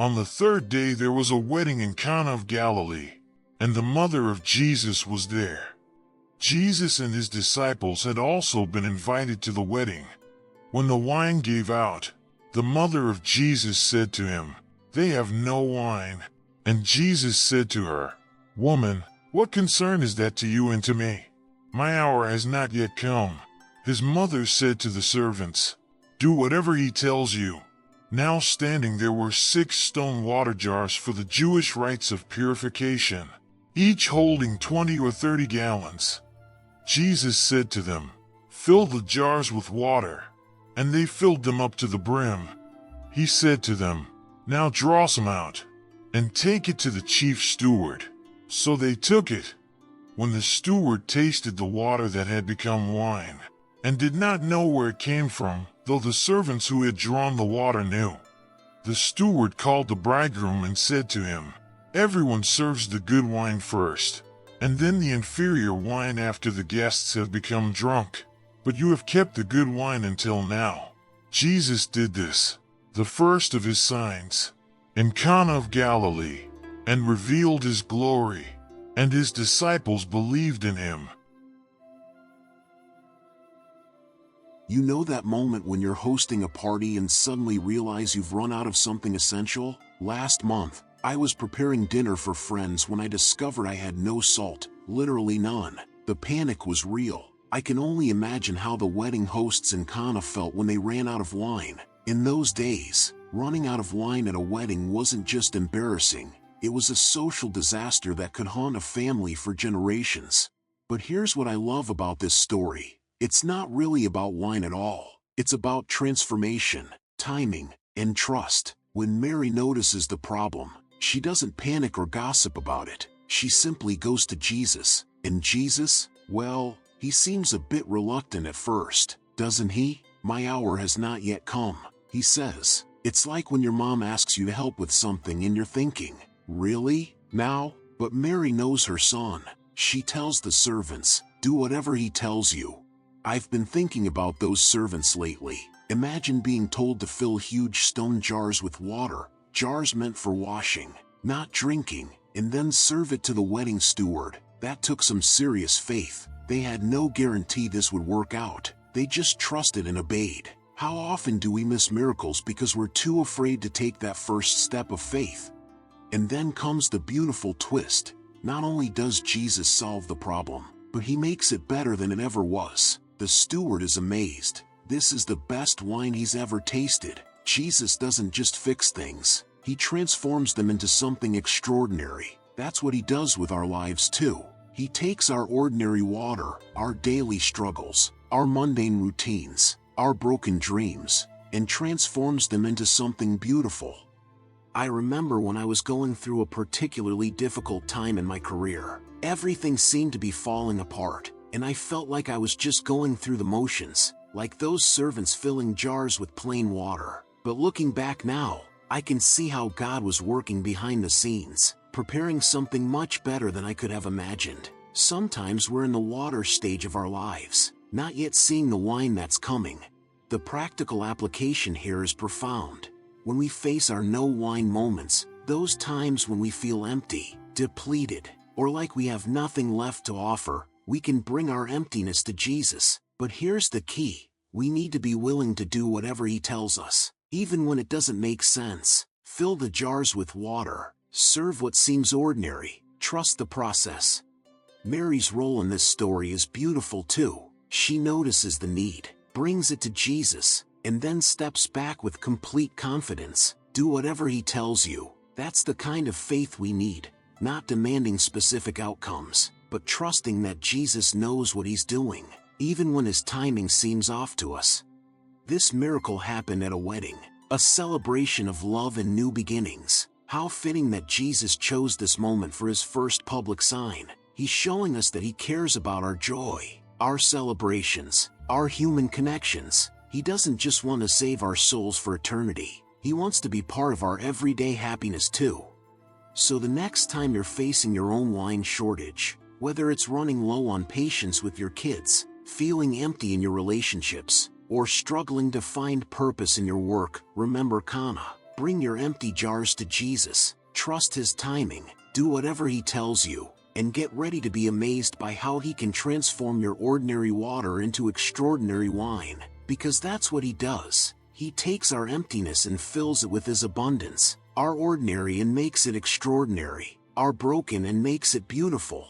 On the third day there was a wedding in Cana of Galilee, and the mother of Jesus was there. Jesus and his disciples had also been invited to the wedding. When the wine gave out, the mother of Jesus said to him, "They have no wine." And Jesus said to her, "Woman, what concern is that to you and to me? My hour has not yet come." His mother said to the servants, "Do whatever he tells you." Now standing there were 6 stone water jars for the Jewish rites of purification, each holding 20 or 30 gallons. Jesus said to them, "Fill the jars with water." And they filled them up to the brim. He said to them, "Now draw some out, and take it to the chief steward." So they took it. When the steward tasted the water that had become wine, and did not know where it came from, though the servants who had drawn the water knew, the steward called the bridegroom and said to him, "Everyone serves the good wine first, and then the inferior wine after the guests have become drunk. But you have kept the good wine until now." Jesus did this, the first of his signs, in Cana of Galilee, and revealed his glory, and his disciples believed in him. You know that moment when you're hosting a party and suddenly realize you've run out of something essential? Last month, I was preparing dinner for friends when I discovered I had no salt, literally none. The panic was real. I can only imagine how the wedding hosts in Cana felt when they ran out of wine. In those days, running out of wine at a wedding wasn't just embarrassing, it was a social disaster that could haunt a family for generations. But here's what I love about this story. It's not really about wine at all. It's about transformation, timing, and trust. When Mary notices the problem, she doesn't panic or gossip about it. She simply goes to Jesus. And Jesus, well, he seems a bit reluctant at first, doesn't he? "My hour has not yet come," he says. It's like when your mom asks you to help with something and you're thinking, "Really? Now?" But Mary knows her son. She tells the servants, "Do whatever he tells you." I've been thinking about those servants lately. Imagine being told to fill huge stone jars with water, jars meant for washing, not drinking, and then serve it to the wedding steward. That took some serious faith. They had no guarantee this would work out. They just trusted and obeyed. How often do we miss miracles because we're too afraid to take that first step of faith? And then comes the beautiful twist. Not only does Jesus solve the problem, but he makes it better than it ever was. The steward is amazed. This is the best wine he's ever tasted. Jesus doesn't just fix things, he transforms them into something extraordinary. That's what he does with our lives too. He takes our ordinary water, our daily struggles, our mundane routines, our broken dreams, and transforms them into something beautiful. I remember when I was going through a particularly difficult time in my career. Everything seemed to be falling apart, and I felt like I was just going through the motions, like those servants filling jars with plain water. But looking back now, I can see how God was working behind the scenes, preparing something much better than I could have imagined. Sometimes we're in the water stage of our lives, not yet seeing the wine that's coming. The practical application here is profound. When we face our no wine moments, those times when we feel empty, depleted, or like we have nothing left to offer, we can bring our emptiness to Jesus. But here's the key. We need to be willing to do whatever he tells us, even when it doesn't make sense. Fill the jars with water. Serve what seems ordinary. Trust the process. Mary's role in this story is beautiful too. She notices the need, brings it to Jesus, and then steps back with complete confidence. Do whatever he tells you. That's the kind of faith we need. Not demanding specific outcomes, but trusting that Jesus knows what he's doing, even when his timing seems off to us. This miracle happened at a wedding, a celebration of love and new beginnings. How fitting that Jesus chose this moment for his first public sign. He's showing us that he cares about our joy, our celebrations, our human connections. He doesn't just want to save our souls for eternity. He wants to be part of our everyday happiness too. So the next time you're facing your own wine shortage, whether it's running low on patience with your kids, feeling empty in your relationships, or struggling to find purpose in your work, remember Cana. Bring your empty jars to Jesus, trust His timing, do whatever He tells you, and get ready to be amazed by how He can transform your ordinary water into extraordinary wine, because that's what He does. He takes our emptiness and fills it with His abundance, our ordinary and makes it extraordinary, our broken and makes it beautiful.